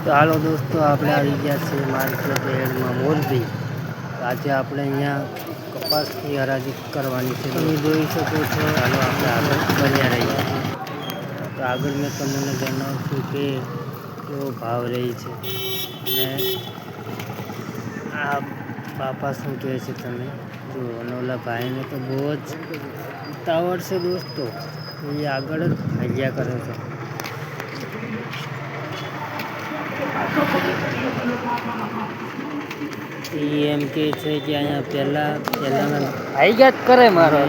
તો હાલો દોસ્તો, આપણે આવી ગયા છીએ માર્કેટ યાર્ડમાં મોરબી. આજે આપણે અહીંયા કપાસની હરાજી કરવાની છે. તમે જોઈ શકો છો. ચાલો આપણે આગળ બન્યા રહીએ. તો આગળ મેં તમને જણાવશું કે કેવો ભાવ રહી છે. અને આ બાપા શું કહે છે તમે જો. અને ઓલા ભાઈને તો બહુ જ ઉતાવળ છે દોસ્તો. એ આગળ જ ભાગ્યા કરે છે. એમ કે છે કે અહીંયા પહેલાંના આવી ગયા જ કરે મારો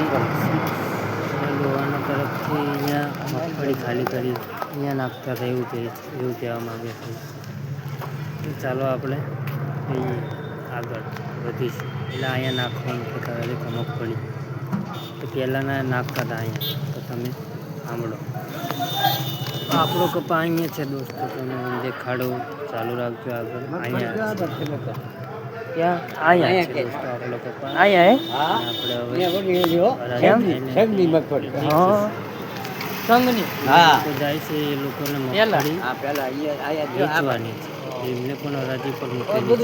લોહાના તરફથી અહીંયા મગફળી ખાલી કરી અહીંયા નાખતા હતા એવું કહેવા માગે છે. ચાલો આપણે આગળ વધીશું. એટલે અહીંયા નાખવાનું કહેતા હતા મગફળી તો પહેલાંના નાખતા હતા અહીંયા. તો તમે સાંભળો, આપણો કપા અહીંયા છે દોસ્તો. તમે દેખાડો ચાલુ રાખજો આગળ. અહીંયા ક્યાં અહીંયા છે દોસ્તો આપણો કપા. અહીંયા આપણે સંઘની તો જાય છે એ લોકોને મગફળી વેચવાની છે. એમને પણ હરાજી પર મૂકેલી છે.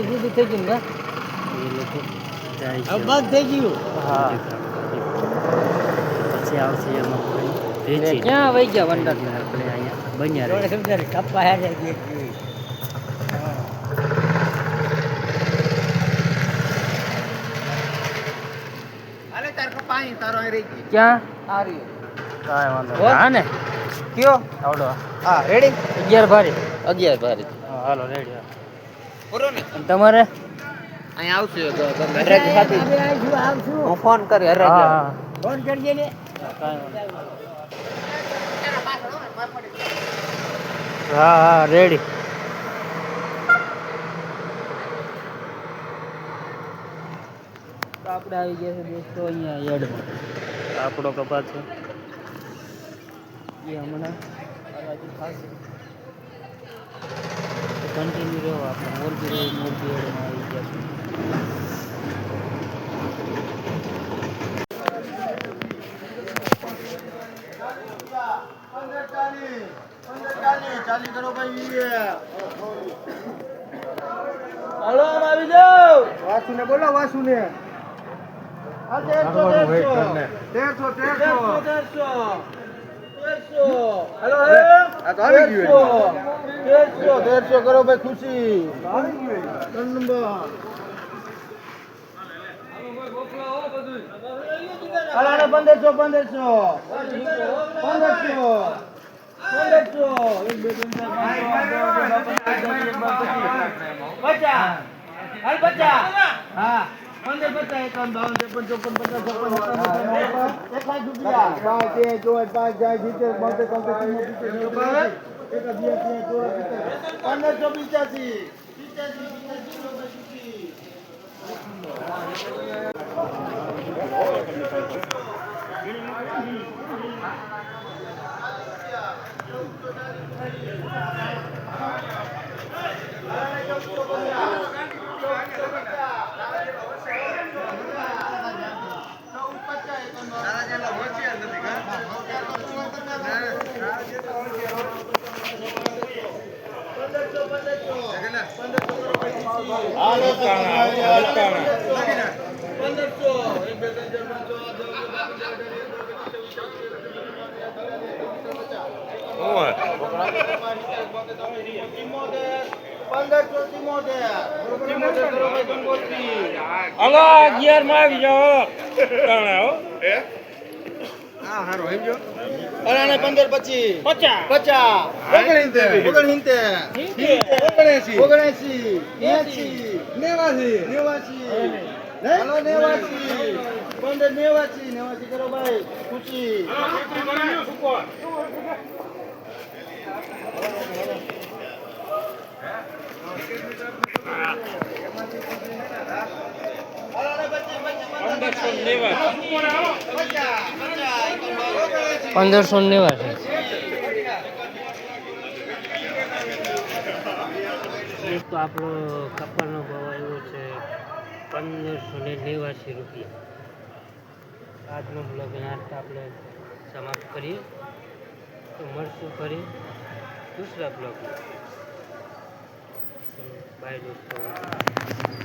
એ લોકો જાય છે. પછી આવશે એ મગફળી વેચી. ક્યાં વહી ગયા વંડર? આપણે અહીંયા બન્યા રહે. ક્યાં કાંઈ વાંધો હા ને કયો આવડો. હા રેડી 11 ભારી 11 ભારી. હાલો રેડી. તમારે અહીંયા આવશે હું ફોન કરી ફોન કરજે ને. હા રેડી. તો આપણે આવી ગયા છે દોસ્તો અહીંયા યાર્ડમાં. આપણો કપા છે એ હમણાં હરાજી થશે. કન્ટિન્યુ રહ્યો. આપણે મોરબી યાર્ડમાં આવી ગયા છે. ચાલી કરો ભાઈ. હાલો આવી જાઓ. વાસુને બોલો વાસુને. 1300 કરો ભાઈ ખુશી. 3 નંબર. હાલો 1500 હા 15 50 51 52 53 54 હલો 11 માં આવી જાઓ. હા હારો એમ જો. અરે 15 25 50 હાલો 89 89 કરો ભાઈ ખુશી. $1590. તો આપણો કપાળનો ભાવ આવ્યો છે $1589. આજનો બ્લોગ આપણે સમાપ્ત કરીએ. તો મળશું ફરી दूसरा ब्लॉग में। બાય દોસ્તો.